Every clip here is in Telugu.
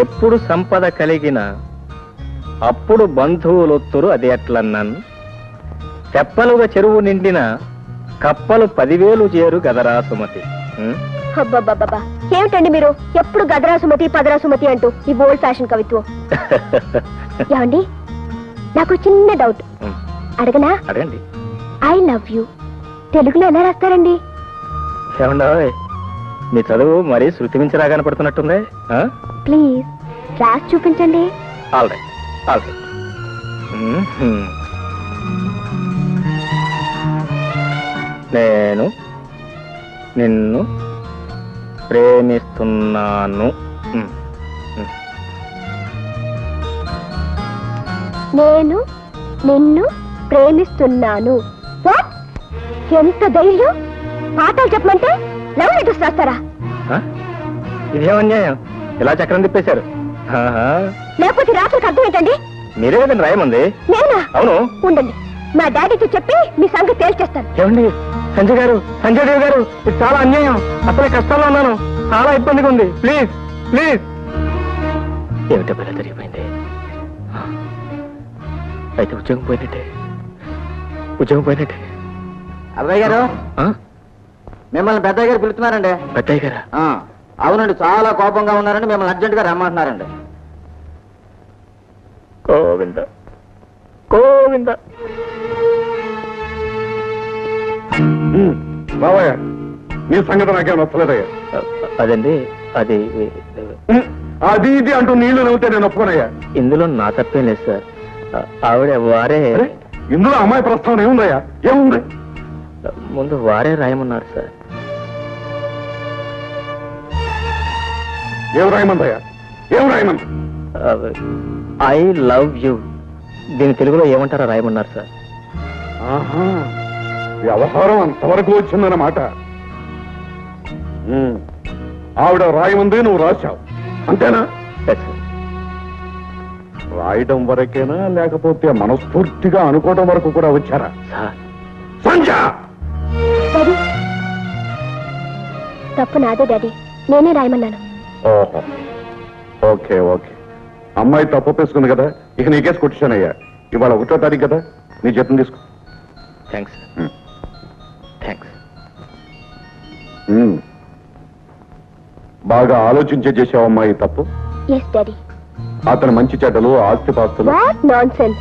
ఎప్పుడు సంపద కలిగిన అప్పుడు బంధువులొత్తురు అది ఎట్లన్నాను. తెప్పలుగా చెరువు నిండిన కప్పలు 10,000 చేరు గదరా సుమతి. అబ్బబ్బబ్బా, ఏమిటండి మీరు ఎప్పుడు గదరా సుమతి పదరా సుమతి అంటూ ఈ ఓల్డ్ ఫ్యాషన్ కవిత్వం. ఏమండి, నాకు చిన్న డౌట్ అడగనా? అడగండి. ఐ లవ్ యూ తెలుగులో ఎలా రాస్తారండి? ఏమండో మీ చదువు మరీ శృతి మించిరా కనపడుతున్నట్టుంది. ప్లీజ్ రాసి చూపించండి. All right, all right. నేను నిన్ను ప్రేమిస్తున్నాను. నేను నిన్ను ప్రేమిస్తున్నాను. ఎంత ధైర్యం! పాఠాలు చెప్పమంటే లవ్ లెటర్స్ రాస్తారా? ఇదేమన్యాయం, ఇలా చక్రం తిప్పేశారు. లేకపోతే రాత్రికి అర్థం ఏంటండి? మీరే కదండి రాయమంది. నేనా? అవును. ఉండండి, మా డాడీతో చెప్పి మీ సంగతి తేల్చేస్తాను. ఏమండి సంజయ్ గారు, సంజయ్ దేవ్ గారు, ఇది చాలా అన్యాయం. అసలే కష్టాల్లో ఉన్నాను, చాలా ఇబ్బందిగా ఉంది. Please please. ఏమిటో పిల్ల జరిగిపోయింది. అయితే ఉద్యోగం పోయినట్టే, ఉద్యోగం పోయినట్టే. అబ్బాయి గారు, మిమ్మల్ని పెద్దయ్య గారు పిలుస్తున్నారండి. పెద్దయ్య గారా? అవునండి, చాలా కోపంగా ఉన్నారండి, మిమ్మల్ని అర్జెంట్ గా రమ్మంటున్నారండి. గోవింద గోవింద. బాబాయ్, నీ సంగతి నాకేం నచ్చలేదయ్యా. అదండి, అది అది ఇది అంటూ నీళ్లు నవ్వుతే నేను ఒప్పుకోనయ్యా. ఇందులో నా తప్పేం లేదు సార్. ఆవిడ వారే, ఇందులో అమ్మాయి ప్రస్తావన ఏముందయ్యా? ఏముంది? ముందు వారే రాయమన్నారు సార్. ఏం రాయమందయ్యా? ఏం రాయమంది? I love you. దీని తెలుగులో ఏమంటారో రాయమన్నారు సార్. వ్యవహారం అంతవరకు వచ్చిందన్నమాట. ఆవిడ రాయమంది, నువ్వు రాశావు, అంతేనా? రాయడం వరకేనా, లేకపోతే మనస్ఫూర్తిగా అనుకోవడం వరకు కూడా వచ్చారా? సంజయ్, తప్పు నాదే డాడీ, నేనే రాయమన్నాను. ఓహో, ఓకే ఓకే. అమ్మాయి తప్పు ఒప్పేసుకుంది కదా, ఇక నీకేసి కొట్టిశానయ్యా. ఇవాళ 1వ తారీఖు కదా, నీ జీతం తీసుకో. Thanks thanks. బాగా ఆలోచించే చేసావు అమ్మాయి తప్పు. Yes daddy. అతను మంచి చెడ్డలు, ఆస్తిపాస్తులు. What nonsense!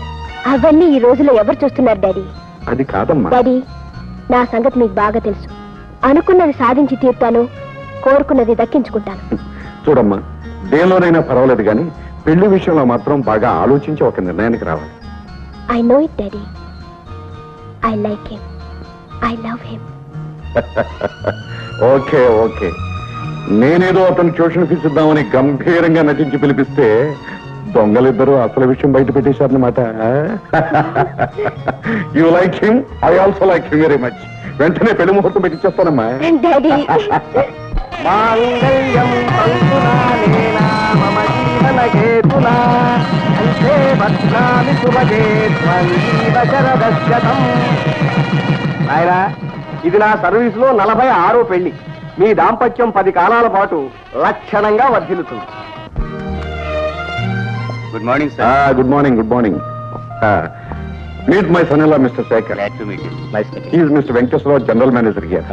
అవన్నీ ఈ రోజులో ఎవరు చూస్తున్నారు డాడీ? అది కాదమ్మా. డాడీ, నా సంగతి మీకు బాగా తెలుసు. అనుకున్నది సాధించి తీర్తాను, కోరుకున్నది దక్కించుకుంటాను. చూడమ్మా, దేనిలోనైనా పర్వాలేదు కానీ పెళ్లి విషయంలో మాత్రం బాగా ఆలోచించి ఒక నిర్ణయానికి రావాలి. I know it daddy. I like him. I love him. Okay okay. నేనేదో అతను ట్యూషన్ ఫీజు ఇద్దామని గంభీరంగా నటించి పిలిపిస్తే దొంగలిద్దరూ అసలు విషయం బయట పెట్టేశారన్నమాట. You like him, I also like him very much. వెంటనే పెళ్లి ముహూర్తం పెట్టించేస్తానమ్మా. డాడీ, మాంగళ్యం తంతునా మమ జీవన హేతునా అంతే భద్రామి సుభగే త్వమీవ శరదశతం. నాయనా, ఇది నా సర్వీసులో 46వ పెళ్లి. మీ దాంపత్యం 10 కాలాల పాటు లక్షణంగా వర్ధిల్లుతుంది. Good morning sir. Good morning, good morning. Meet my son in law mister Shekhar. He is Mr. Venkateswararao, general manager here.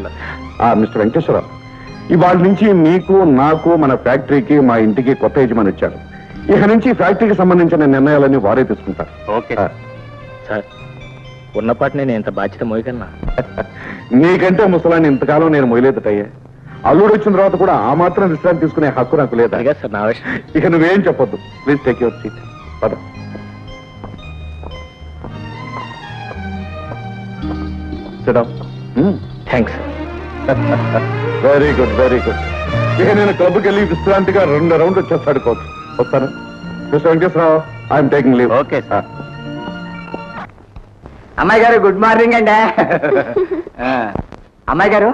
Mister Venkateswararao, ఇవాళ నుంచి మీకు, నాకు, మన ఫ్యాక్టరీకి, మా ఇంటికి కొత్త యజమాని వచ్చారు. ఇక నుంచి ఫ్యాక్టరీకి సంబంధించిన నిర్ణయాలన్నీ వారే తీసుకుంటారు. Okay sir. ఉన్నపాటి నేను ఎంత బాధ్యత మోయగలనా? నీకంటే ముసలాన్ని ఇంతకాలం నేను మొయలేదటయ్యా. అల్లుడు వచ్చిన తర్వాత కూడా ఆ మాత్రం విశ్రాంతి తీసుకునే హక్కు నాకు లేదా? సార్, నా విషయం. ఇక నువ్వేం చెప్పొద్దు. Please take your seat. పద. Thanks. Very good, very good. ఇక నేను క్లబ్కి వెళ్ళి విశ్రాంతిగా 2 రౌండ్లు వచ్చేస్తాడుకోవచ్చు. వస్తాను. Mister Venkateswararao, I am taking leave. Okay sir. అమ్మాయి గారు, గుడ్ మార్నింగ్ అండి. అమ్మాయి గారు,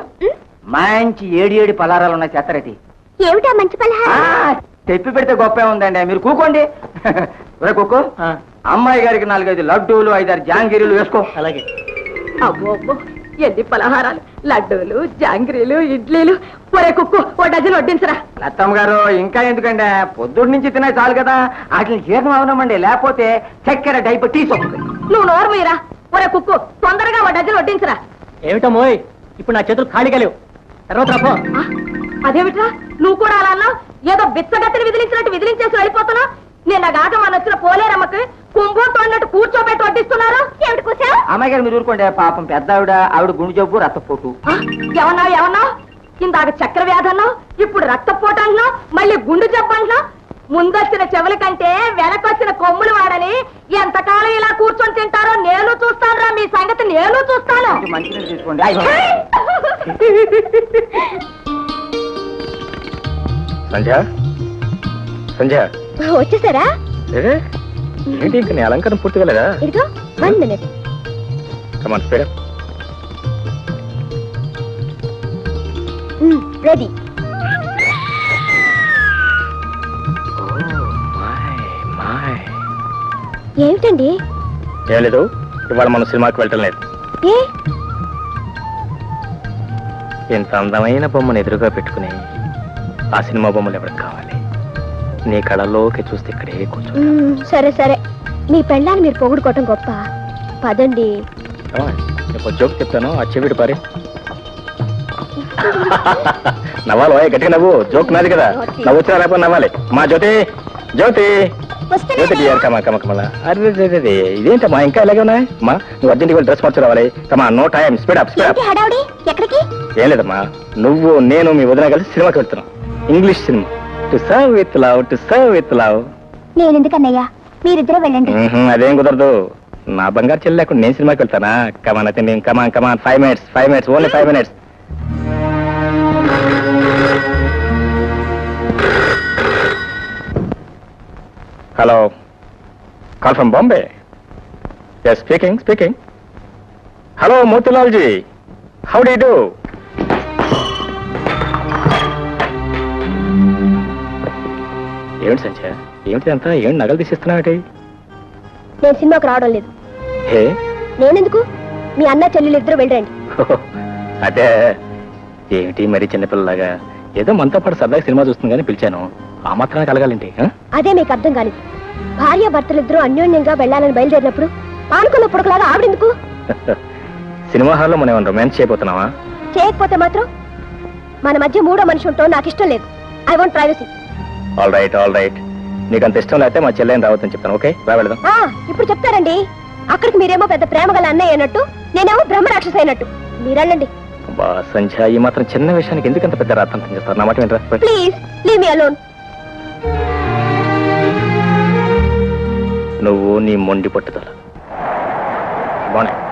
మంచి 7 పలారాలు ఉన్నాయి, చేస్తారటి. ఏమిటా మంచి పలహారం? తెప్పి పెడితే గొప్పే ఉందండి, మీరు కూకోండి. కుక్కు, అమ్మాయి గారికి 4-5 లడ్డూలు, 5-6 జాంగిరీలు వేసుకో. అలాగే. అబ్బో, ఎల్లి పలహారాలు, లడ్డూలు, జాంగ్రీలు, ఇడ్లీలు. ఒరే కుక్కు, ఓ డజన్ వడ్డించరా. లత్తమ్మ గారు ఇంకా ఎందుకండి, పొద్దున్న నుంచి తినే చాలు కదా. వాటిని జీర్ణం అవనమండి, లేకపోతే చక్కెర డైబెటీస్ వస్తుంది. నువ్వు నోరు మీరా. ఒరే కుక్కు, తొందరగా ఓ డజన్ వడ్డించరా. ఏమిటమ్మోయ్, ఇప్పుడు నా చేతులు ఖాళీగా లేవు. తర్వాత రాపో. ఆ, అదేమిట్రా, నువ్వు కూడా అలా అన్నావు? ఏదో బిచ్చగత్తిని విదిలించినట్టు విదిలించేసి వెళ్ళిపోతున్నావు. నిన్న గాక మన వచ్చిన పోలేరమ్మకి కుంభంతో అన్నట్టు కూర్చోబెట్టి వడ్డిస్తున్నారు. ఏమిటి కూర్చో? అమ్మాయి గారు మీరు ఊరుకోండి, పాపం పెద్ద ఆవిడ గుండె జబ్బు, రక్తపోటు. ఏమన్నావు? ఇందాక చక్కెర వ్యాధి అన్నావు, ఇప్పుడు రక్తపోటు అంటున్నావు, మళ్ళీ గుండు జబ్బు అంటున్నావు. ముందొచ్చిన చెవుల కంటే వెనకొచ్చిన కొమ్ములు వాడని ఎంతకాలం ఇలా కూర్చొని తింటారో నేను చూస్తాను రా. మీ సంగతి నేను చూస్తాను. మంచినీళ్ళు తీసుకోండి. సంధ్య, సంధ్య వచ్చేసారా? ఏంటి ఇంకా నీ అలంకరణ పూర్తిగా లేదా? ఇదిగో 1 minute. కమాన్ స్పీడ్ అప్. రెడీ. ఏమిటండి? ఏం లేదు, ఇవాళ మనం సినిమాకి వెళ్ళటం లేదు. ఏ? ఇంత అందమైన బొమ్మను ఎదురుగా పెట్టుకుని ఆ సినిమా బొమ్మలు ఎవరికి కావాలి? నీ కళలోకి చూస్తే ఇక్కడే కూర్చో. సరే సరే, మీ పెళ్ళాన్ని మీరు పొగుడుకోవటం గొప్ప. పదండి. నీకు జోక్ చెప్తాను, ఆ చెవిడి పారి. నవ్వాలి, గట్టిగా నవ్వు. జోక్ నాది కదా, నవ్వు వచ్చినా లేకపోతే నవ్వాలి. మా జ్యోతి, జ్యోతి, జ్యోతి కమలా. అరే ఇదేంటమ్మా ఇంకా ఇలాగే ఉన్నాయి? మా నువ్వు అర్జెంట్గా డ్రెస్ మార్చి రావాలి. కమా, no time, speed up, speed up. ఎక్కడికి? ఏం లేదమ్మా, నువ్వు నేను మీ వదిన కలిసి సినిమాకి వెళ్తున్నాం. English cinema, to serve with love, to serve with love. నేను ఎందుకన్నయ్యా, మీరిద్దరే వెళ్ళండి. అదేం కుదరదు, నా బంగారు చెల్లి లేకుండా నేను సినిమాకి వెళ్తానా? కమాన్ అయితే నేను come on 5 minutes, only 5 minutes. Hello, call from Bombay. Yes, speaking. Hello Motilal ji, how do you do? ఏమిటి సంధ్య, ఏమిటి అంతా? ఏమిటి నగలు తీసిస్తున్నావు? నేను సినిమాకు రావడం లేదు. హే, నేనెందుకు? మీ అన్న చెల్లెలు ఇద్దరు వెళ్ళండి. అదే ఏమిటి మరి చిన్నపిల్లలాగా ఏదో మనతో పాటు సరదాగా సినిమా చూస్తుంది కానీ పిలిచాను, ఆ మాత్రాన్ని కలగాలంటే? అదే మీకు అర్థం కాలేదు. భార్య భర్తలిద్దరూ అన్యోన్యంగా వెళ్ళాలని బయలుదేరినప్పుడు ఆనుకున్నప్పుడులాగా ఆవిడెందుకు? సినిమా హాల్లో మనం ఏమైనా రొమాన్స్ చేయబోతున్నావా? చేయకపోతే మాత్రం మన మధ్య మూడో మనిషి ఉంటాం నాకు ఇష్టం లేదు. I want privacy. All right, నీకు అంత ఇష్టం లేకపోతే మా చెల్లెని రావద్దని చెప్తాను. ఓకే, రా వెళదాం. ఇప్పుడు చెప్తారండి. అక్కడికి మీరేమో పెద్ద ప్రేమ గల అన్నయ్య అయినట్టు, నేనేమో బ్రహ్మ రాక్షస అయినట్టు. మీరెళ్ళండి. బా సంధ్య, ఈ మాత్రం చిన్న విషయానికి ఎందుకంత పెద్ద రాతంతం చేస్తారు? నా మాట వినరా? Please leave me alone. నువ్వు నీ మొండి పట్టుదల. మార్నింగ్.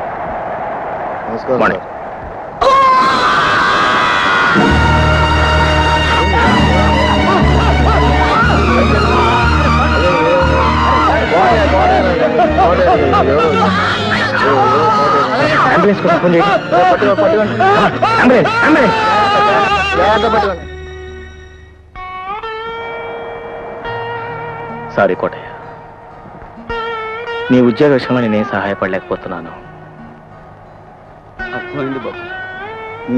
అంబులెన్స్ కోసం ఫోన్ చేయండి. అంబులెన్స్. సారీ కోటయ్య, నీ ఉద్యోగ విషయంలో నేనేం సహాయపడలేకపోతున్నాను. అర్థమైంది బాబు,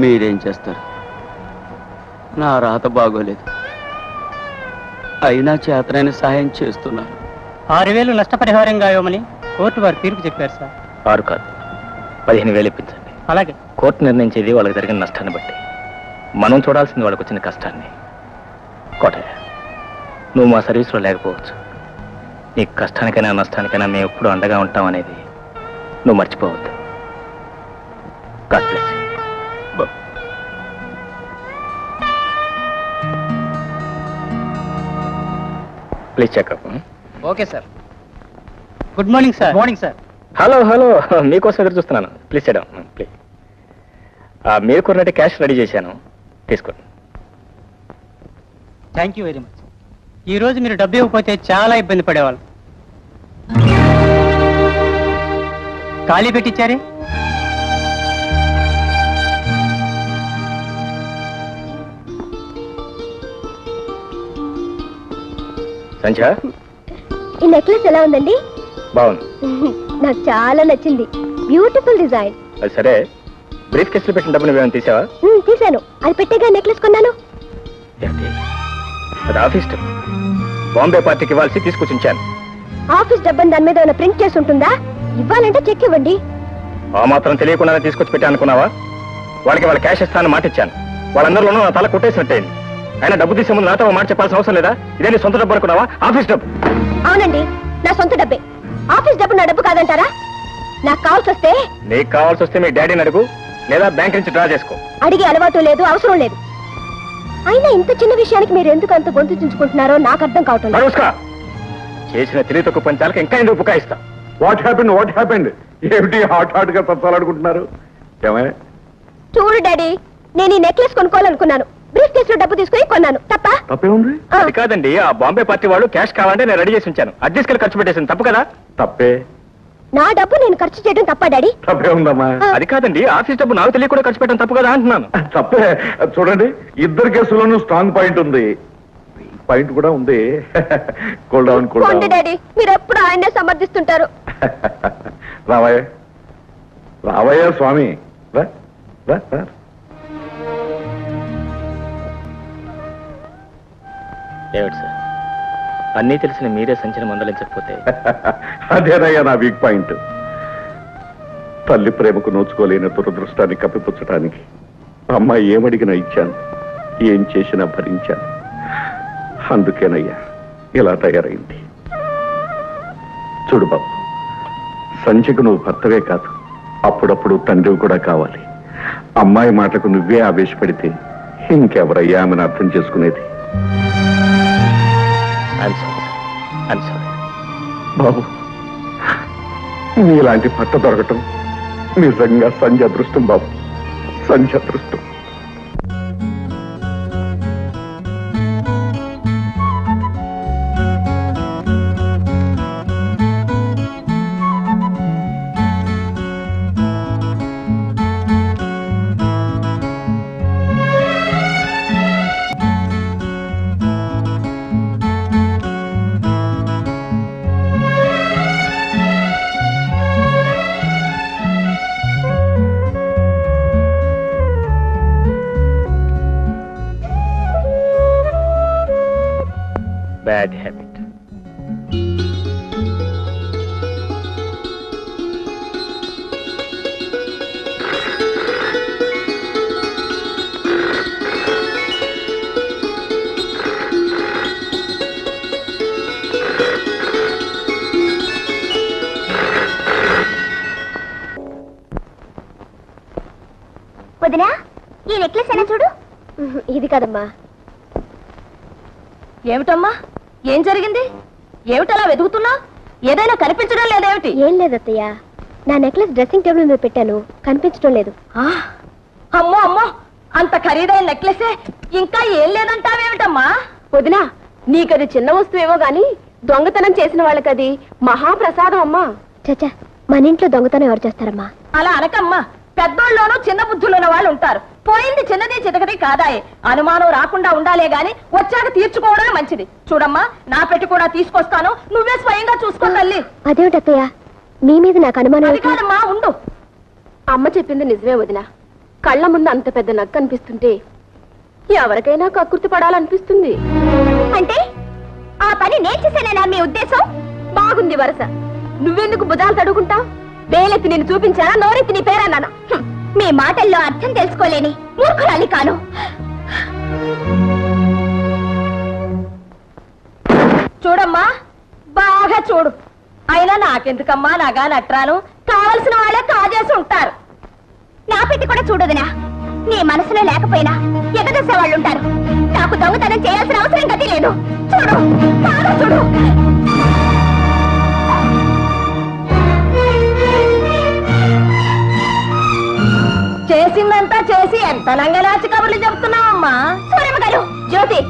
మీరేం చేస్తారు? నా రాత బాగోలేదు, అయినా చేతనైన సహాయం చేస్తున్నారు. 6,000 నష్టపరిహారంగా ఇవ్వమని కోర్టు వారు తీర్పు చెప్పారు సార్. 6 కాదు, 15,000 ఇప్పించండి. అలాగే. కోర్టు నిర్ణయించేది వాళ్ళకి జరిగిన నష్టాన్ని బట్టి, మనం చూడాల్సింది వాళ్ళకి వచ్చిన కష్టాన్ని. కోటయ్య, నువ్వు మా సర్వీస్లో లేకపోవచ్చు, నీ కష్టానికైనా నష్టానికైనా మేము ఎప్పుడు అండగా ఉంటాం అనేది నువ్వు మర్చిపోవద్దు. God bless you. Please checkup. Okay sir. Good morning sir. Morning sir. Hello, మీకోసం ఎదురు చూస్తున్నాను. ప్లీజ్ చేయడం ప్లీజ్. మీరు కొన్నట్టు క్యాష్ రెడీ చేశాను, తీసుకోండి. Thank you very much. ఈ రోజు మీరు డబ్బు ఇవ్వకపోతే చాలా ఇబ్బంది పడేవాళ్ళు. ఖాళీ పెట్టించారే? సంధ్య, ఈ నెక్లెస్ ఎలా ఉందండి? బాగుంది. నాకు చాలా నచ్చింది. Beautiful design. అది సరే, బ్రీఫ్ కేసులో పెట్టిన డబ్బులు ఏమైనా తీసావా? తీశాను. అది పెట్టేగా నెక్లెస్ కొన్నాను. అది ఆఫీస్ డబ్బు. బాంబే పార్టీకి ఇవ్వాల్సి తీసుకొచ్చించాను. ఆఫీస్ డబ్బని దాని మీద ఏమైనా ప్రింట్ చేసి ఉంటుందా? ఇవ్వాలంటే చెక్ ఇవ్వండి. ఆ మాత్రం తెలియకుండానే తీసుకొచ్చి పెట్టా అనుకున్నావా? వాళ్ళ క్యాష్ ఇస్తానని మాట ఇచ్చాను. వాళ్ళందరిలోనూ నా తల కొట్టేసినట్టయింది. అయినా డబ్బు తీసే ముందు నాతో మాట చెప్పాల్సిన అవసరం లేదా? ఇదే నీ సొంత డబ్బు అనుకున్నావా? ఆఫీస్ డబ్బు. అవునండి, నా సొంత డబ్బే. ఆఫీస్ డబ్బు నా డబ్బు కాదంటారా? నాకు కావాల్సి వస్తే నీకు కావాల్సి వస్తే మీ డాడీని అడుగు, లేదా బ్యాంక్ నుంచి డ్రా చేసుకో. అడిగే అలవాటు లేదు, అవసరం లేదు. అయినా ఇంత చిన్న విషయానికి మీరు ఎందుకు అంత గొంతు చించుకుంటున్నారో నాకు అర్థం కావటం లేదు. చేసిన తెలివి తక్కువ పంచాలకు ఇంకా ఎందుకు బుకాయిస్తా? What happened? ఏమిటి హాట్ గా తప్పాలనుకుంటున్నారు? ఏమయ్య? చూడు డాడీ, నేను ఈ నెక్లెస్ కొనుక్కోవాలనుకున్నాను. బ్రీఫ్ కేసులో డబ్బు తీసుకుని కొన్నాను. తప్పే ఉంది? అది కాదండి, ఆ బాంబే పార్టీ వాళ్ళు క్యాష్ కావాలంటే నేను రెడీ చేసి ఉంచాను. అది తీసుకెళ్ళి ఖర్చు పెట్టేసింది. తప్పు కదా? తప్పే. నా డబ్బు నేను ఖర్చు చేయడం తప్ప డాడీ? తప్పే ఉందమ్మా. అది కాదండి, ఆఫీస్ డబ్బు నాకు తెలియకుండా ఖర్చు పెట్టడం తప్పు కదా అంటున్నాను. తప్పే. చూడండి, ఇద్దరు కేసులోనూ స్ట్రాంగ్ పాయింట్ ఉంది. పాయింట్ కూడా ఉంది. Cool down. డాడీ, మీరు ఎప్పుడు ఆయనే సమర్థిస్తుంటారు. రావయ్య స్వామి. రా. ఏమిటి సార్, అన్నీ తెలిసిన మీరే సంచలన మందలించకపోతే? అదేనయ్యా నా వీక్ పాయింట్. తల్లి ప్రేమకు నోచుకోలేని దురదృష్టాన్ని కప్పిపుచ్చటానికి అమ్మాయి ఏమడిగినా ఇచ్చాను, ఏం చేసినా భరించాను. అందుకేనయ్యా ఇలా తయారైంది. చూడు బాబు, సంజయ్కు నువ్వు భర్తవే కాదు, అప్పుడప్పుడు తండ్రివి కూడా కావాలి. అమ్మాయి మాటకు నువ్వే ఆవేశపడితే ఇంకెవరయ్యా ఆమెను అర్థం చేసుకునేది? బాబు, మీలాంటి భర్త దొరకటం నిజంగా సంజయ్ అదృష్టం బాబు, సంజయ్ అదృష్టం. Bad habit. వదినా, ఈ నెక్లెస్ అయినా చూడు. ఇది కదమ్మా. ఏమిటమ్మా, ఏం జరిగింది? ఏమిటలా వెతుకుతున్నా? ఏదైనా కనిపించడం లేదేమిటి? ఏం లేదత్తయ్య, నా నెక్లెస్ డ్రెస్సింగ్ టేబుల్ మీద పెట్టాను, కనిపించడం లేదు. అమ్మో అమ్మో, అంత ఖరీదైన నెక్లెసే ఇంకా ఏం లేదంటావేమిటమ్మా? వదినా, నీకది చిన్న వస్తువేమో గాని దొంగతనం చేసిన వాళ్ళకది మహాప్రసాదం అమ్మా. చచ్చా, మన ఇంట్లో దొంగతనం ఎవరు చేస్తారమ్మా? అలా అనకమ్మా, పెద్దోళ్ళలోనూ చిన్న బుద్ధులున్న వాళ్ళు ఉంటారు. పోయింది చిన్నది చితకది కాదాయే. అనుమానం రాకుండా ఉండాలే గాని వచ్చాక తీర్చుకోవడమే మంచిది. చూడమ్మా, నా పెట్టి కూడా తీసుకొస్తాను, నువ్వే స్వయంగా చూసుకో తల్లి. అదేమిటత్తయ్య, మీ మీద నాకు అనుమానం. అది కాదమ్మా, ఉండు. అమ్మ చెప్పింది నిజమే వదినా. కళ్ళ ముందు అంత పెద్ద నక్క అనిపిస్తుంటే ఎవరికైనా కక్కుర్తి పడాలనిపిస్తుంది. అంటే ఆ పని నేను చేసేనేనా మీ ఉద్దేశం? బాగుంది వరస. నువ్వెందుకు భుజాలు తడుకుంటావు? వేలెత్తి నేను చూపించానా, నోరెత్తి నీ పేరన్నాను? మీ మాటల్లో అర్థం తెలుసుకోలేని మూర్ఖురాలి కాను. చూడమ్మా, బాగా చూడు. అయినా నాకెందుకమ్మా నగా నట్రాను? కావలసిన వాళ్ళే కాజేసి ఉంటారు. నా పెట్టి కూడా చూడదునా. నీ మనసులో లేకపోయినా ఎగదసే వాళ్ళు ఉంటారు. నాకు దొంగతనం చేయాల్సిన అవసరం గతి లేదు. చూడు, బాగా చూడు. చేసిందంతా చేసి ఎంత నంగనాచి కబుర్లు చెప్తున్నావమ్మా? సూరమ్మ గారు, జ్యోతి,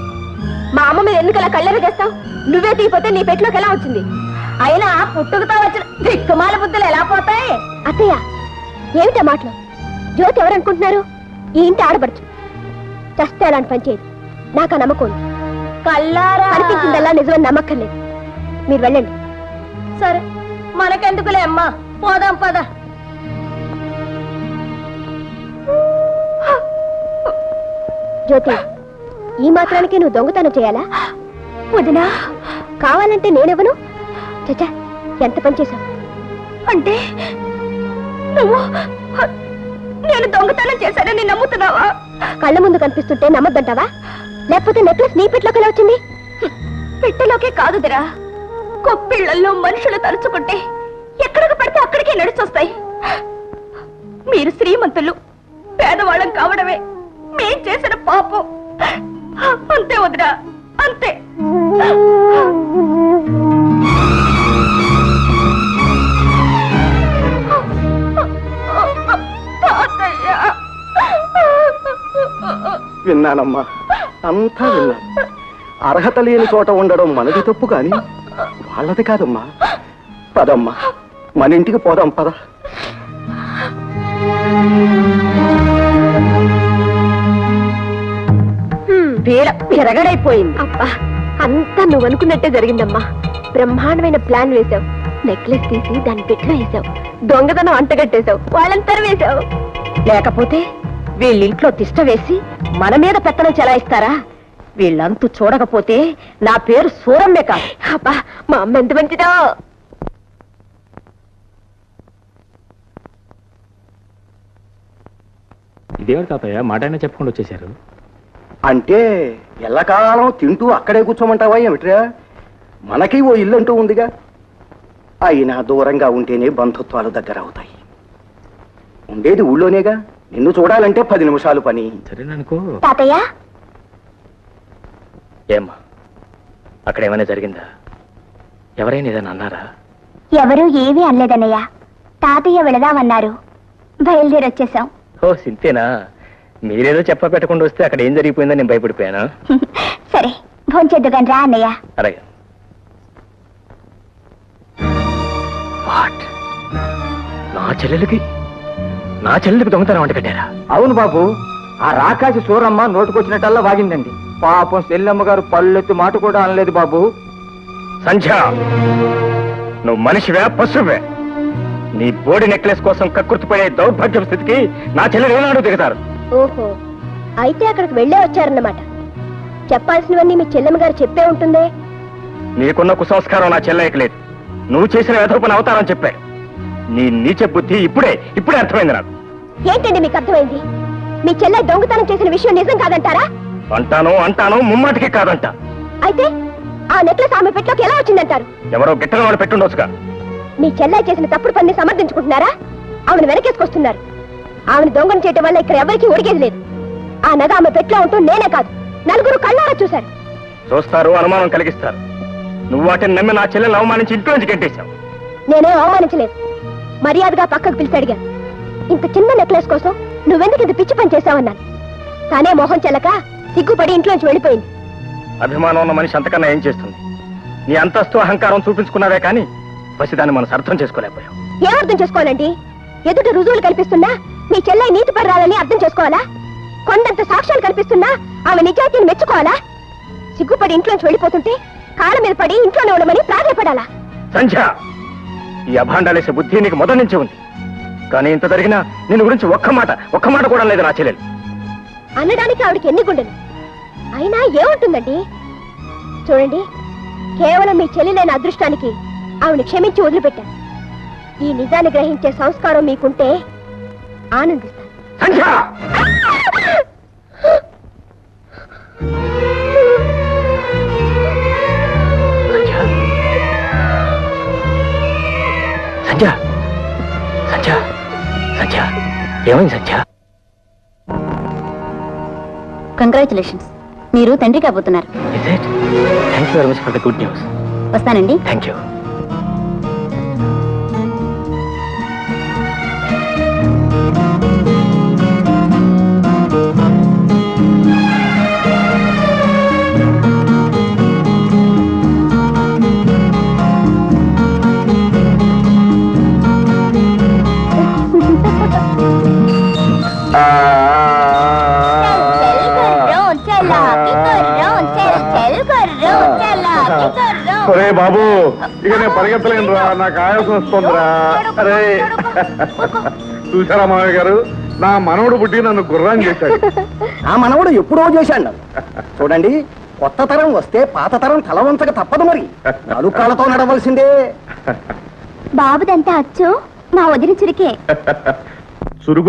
మా అమ్మ మీద ఎందుకు అలా కళ్ళెర చేస్తావు? నువ్వే తీపోతే నీ పెట్లోకి ఎలా వచ్చింది? అయినా పుట్టుకతో వచ్చిన దిక్కుమాల బుద్ధులు ఎలా పోతాయి? అత్తయ్య, ఏమిటా మాటలు? జ్యోతి ఎవరనుకుంటున్నారు? ఈ ఇంటి ఆడబడుచు. చస్తే అలాంటి పని చేయదు. నాకు ఆ నమ్మకం ఉంది. కల్లారా అనిపించిందల్లా నిజమని నమ్మక్కర్లేదు. మీరు వెళ్ళండి. సరే, మనకెందుకులే అమ్మా, పోదాం పద. జ్యోతి, ఈ మాత్రానికి నువ్వు దొంగతనం చేయాలా? వదినా, కావాలంటే నేనెవను? చచ్చా, ఎంత పని చేశావు? అంటే నువ్వు నేను దొంగతనం చేశానని నమ్ముతున్నావా? కళ్ళ ముందు కనిపిస్తుంటే నమ్మద్దంటావా? లేకపోతే నెక్లెస్ నీ పెట్టలోకి ఎలా వచ్చింది? పెట్టలోకే కాదుదిరా, కొప్పిళ్లలో మనుషులు తలుచుకుంటే ఎక్కడికి పడితే అక్కడికే నడిచొస్తాయి. మీరు శ్రీమంతులు, పేదవాళ్ళం కావడమే మేం చేసిన పాపం. అంతే వదిరా, అంతే. విన్నానమ్మా, అంతా విన్నాను. అర్హత లేని చోట ఉండడం మనది తప్పు కాని వాళ్ళది కాదమ్మా. పదమ్మా, మన ఇంటికి పోదాం, పద. విరగడైపోయింది. అబ్బా, అంతా నువ్వు అనుకున్నట్టే జరిగిందమ్మా. బ్రహ్మాండమైన ప్లాన్ వేశావు. నెక్లెస్ తీసి దాని పెట్లో వేశావు, దొంగతనం అంటగట్టేశావు, వాళ్ళంతా వేశావు. లేకపోతే వీళ్ళింట్లో తిష్ట వేసి మన మీద పెత్తనం చెలాయిస్తారా? వీళ్ళంతూ చూడకపోతే నా పేరు సూరమ్మే కాదు. అబ్బా, మా అమ్మ ఎంత మంచిదో. ఇదేవాడు తాతయ్య మాట అయినా చెప్పకుండా వచ్చేసారు. అంటే ఎల్లకాలం తింటూ అక్కడే కూర్చోమంటావా ఏమిట్రా? మనకి ఓ ఇల్లంటూ ఉందిగా. అయినా దూరంగా ఉంటేనే బంధుత్వాలు దగ్గర అవుతాయి. ఉండేది ఊళ్ళోనేగా. నిన్ను చూడాలంటే 10 నిమిషాలు పని. సరేననుకో. తాతయ్య, ఏమ్మా, అక్కడ ఏమైనా జరిగిందా? ఎవరైనా ఏదైనా అన్నారా? ఎవరూ ఏమీ అనలేదన్నయ్య. తాతయ్య వెళదామన్నారు, బయలుదేరొచ్చేసాం. ఓ సింతేనా? మీరేదో చెప్ప పెట్టకుండా వస్తే అక్కడ ఏం జరిగిపోయిందని నేను భయపడిపోయాను. సరే, భోంచేద్దుగాని రా అన్నయ్య. అలాగే. వాట్? నా చెల్లెలకి దొంగతనం వంట కట్టారా? అవును బాబు, ఆ రాకాసి సూరమ్మ నోటుకొచ్చినట్టల్లా వాగిందండి. పాపం సెల్లమ్మ గారు పళ్ళెత్తి మాట కూడా అనలేదు బాబు. సంధ్య, నువ్వు మనిషివే పశువే? నీ బోడి నెక్లెస్ కోసం కక్కుర్తిపోయే దౌర్భాగ్య స్థితికి నా చెల్లెలు ఏనాడు దిగుతారు. ఓహో, అయితే అక్కడికి వెళ్ళే వచ్చారన్నమాట. చెప్పాల్సినవన్నీ మీ చెల్లెమ్మ గారు చెప్పే ఉంటుందే. నీకున్న కుసంస్కారం నా చెల్లెకి లేదు. నువ్వు చేసిన వేధోపన అవతారం చెప్పాడు. నీ నీచ బుద్ధి ఇప్పుడే అర్థమైంది నాకు. ఏంటండి మీకు అర్థమైంది? మీ చెల్లె దొంగతనం చేసిన విషయం నిజం కాదంటారా? అంటాను, ముమ్మాటికి కాదంట. అయితే ఆ నెక్లెస్ ఆమె పెట్టలోకి ఎలా వచ్చిందంటారు? ఎవరో గిట్టని వాళ్ళు పెట్టుండొచ్చుగా. మీ చెల్లె చేసిన తప్పుడు పని సమర్థించుకుంటున్నారా? ఆమెను వెనకేసుకొస్తున్నారు. ఆమెను దొంగను చేయటం వల్ల ఇక్కడ ఎవరికి ఒడిగేది లేదు. ఆ నగ ఆమె పెట్లో ఉంటూ నేనే కాదు, నలుగురు కళ్ళారా చూశారు. చూస్తారు, అనుమానం కలిగిస్తారు. నువ్వు వాటిని నమ్మి నా చెల్లెలు అవమానించి ఇంట్లో నుంచి గెంటేశావు. నేనే అవమానించలేదు, మర్యాదగా పక్కకు పిలిచి అడిగాను. ఇంత చిన్న నెక్లెస్ కోసం నువ్వెందుకు ఇంత పిచ్చి పని చేశావన్నాను. తానే మొహం చెల్లక సిగ్గుపడి ఇంట్లోంచి వెళ్ళిపోయింది. అభిమానం ఉన్న మనిషి అంతకన్నా ఏం చేస్తుంది? నీ అంతస్తు అహంకారం చూపించుకున్నావే కానీ పసిదాన్ని మనం అర్థం చేసుకోలేకపోయాం. ఏం అర్థం చేసుకోవాలండి? ఎదుట రుజువులు కనిపిస్తున్నా మీ చెల్లె నీతి పర్రాలని అర్థం చేసుకోవాలా? కొండంత సాక్ష్యాలు కనిపిస్తున్నా ఆమె నిజాయితీని మెచ్చుకోవాలా? సిగ్గుపడి ఇంట్లోంచి వెళ్ళిపోతుంటే కాళ్ళ మీద పడి ఇంట్లోనే ఉండమని ప్రాధాయపడాలా? సంధ్య, ఈ అభాండాలేసే బుద్ధి నీకు మొదటి నుంచి ఉంది. కానీ ఇంత జరిగినా నిన్ను గురించి ఒక్క మాట కూడా లేదు నా చెల్లెలు. అనడానికి ఆవిడకి ఎన్ని గుండెలు? అయినా ఏముంటుందండి? చూడండి, కేవలం మీ చెల్లెలైన అదృష్టానికి ఆవిడ క్షమించి వదిలిపెట్టాను. ఈ నిజాన్ని గ్రహించే సంస్కారం మీకుంటే ఆనందిస్తాను. సంధ్య! సంధ్య, సంధ్య, సంధ్య, ఏమైంది సంధ్య? కంగ్రాచులేషన్స్, మీరు తండ్రి కాబోతున్నారు. Thank you very much for the good news. వస్తానండి. Thank you. ఒరే బాబు, ఇక నేను పరిగెత్తలేను రా, నాకు ఆయాసం వస్తుందిరా. అరే చూసారా మామయ్య గారు, నా మనవడు పుట్టి నన్ను గుర్రాన్ని చేశాడు. నా మనవడు ఎప్పుడో చేశాడు. చూడండి, కొత్త తరం వస్తే పాత తరం తల వంచక తప్పదు మరి. నాలుగు కాళ్ళతో నడవలసిందే. బాబుదంతా అచ్చు మా వదిన చురికే. చురుగు